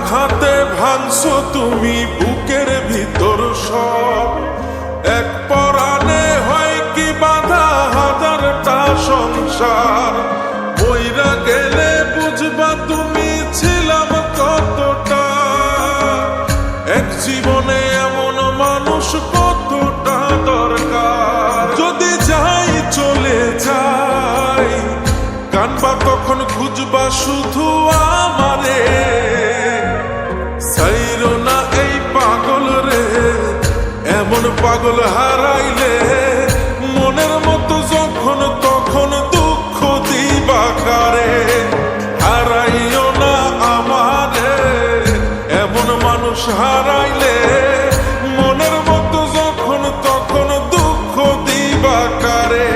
আঘাতে ভাঙছো তুমি বুকের ভিতর সব। এক পরাণে হয় কি বাধা হাজারটা সংসার। বইরা গেলে বুঝবা তুমি ছিলাম কতটা। এক জীবনে এমন মানুষ কতটা দরকার। যদি যাই চলে যাই কানবা তখন খুঁজবা শুধু আমারে। সাইরো না এই পাগল রে, এমন পাগল হারাইলে মনের মতো যখন তখন দুঃখ দিবা কারে। হারাইও না আমারে, এমন মানুষ হারাইলে মনের মতো যখন তখন দুঃখ দিবা কারে।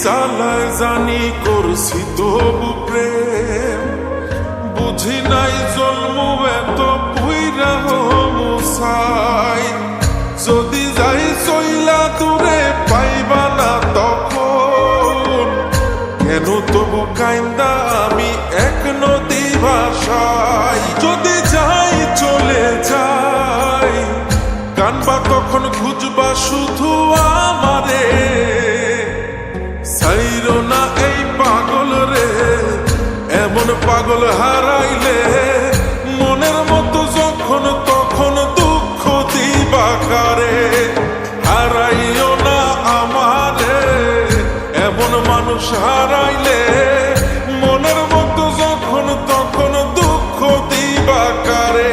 জ্বালায় জানি করছি তবু প্রেম, বুঝি নাই জন্ম এত পুইরা মুসাই। যদি যাই চইলা দূরে পাইবা না তখন, কেন তবু কাইন্দা আমি এক নদী ভাষাই। যদি যাই চলে যাই কানবা তখন খুঁজবা শুধু আমারে। সাইরো না এই পাগল রে, এমন পাগল হারাইলে মনের মতো যখন তখন দুঃখ দিবা কারে। হারাইও না আমারে, এমন মানুষ হারাইলে মনের মতো যখন তখন দুঃখ দিবা কারে।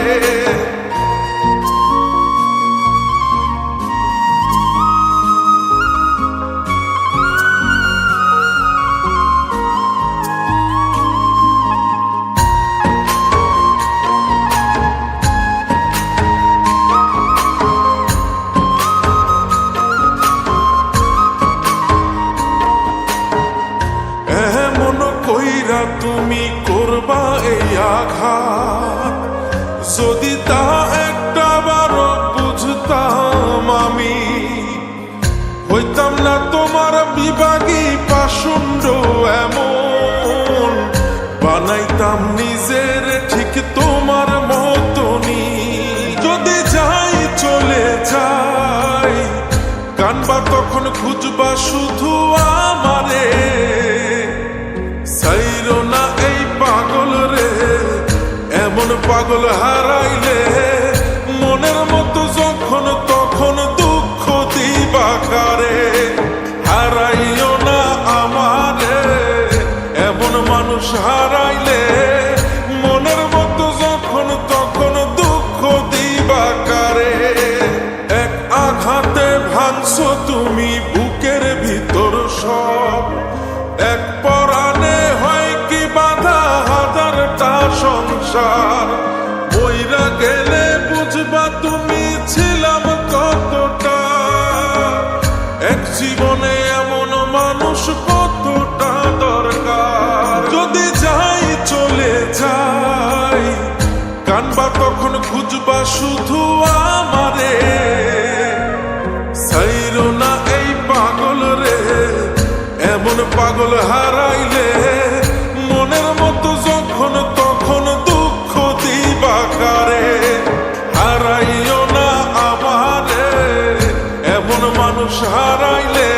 কইরা তুমি করবা এই আঘাত, যদি তা একটা বার বুঝতাম আমি হইতাম না তোমার বিভাগী পাষণ্ড এমন। বানাইতাম নিজের ঠিক তোমার মতনই। যদি যাই চলে যাই কানবা তখন খুঁজবা শুধু আমারে। সাইরো না এই পাগল রে, এমন পাগল হারাইলে মনের মতো যখন তখন দুঃখ দিবা কারে। হারাইও না আমারে, এমন মানুষ হারাইলে মনের মতো যখন তখন দুঃখ দিবা কারে। এক আঘাতে ভাঙছো তুমি বুকের ভিতর সব। এক পরাণে হয় কি বাধা হাজারটা সংসার। বইরা গেলে বুঝবা তুমি ছিলাম কতটা। এক জীবনে এমন মানুষ কতটা দরকার। যদি যাই চলে যাই কানবা তখন খুঁজবা শুধু আমারে। সাইরো না এই পাগল রে, এমন পাগল হারাইলে মনের মতো যখন তখন দুঃখ দিবা কারে। হারাইও না আমারে, এমন মানুষ হারাইলে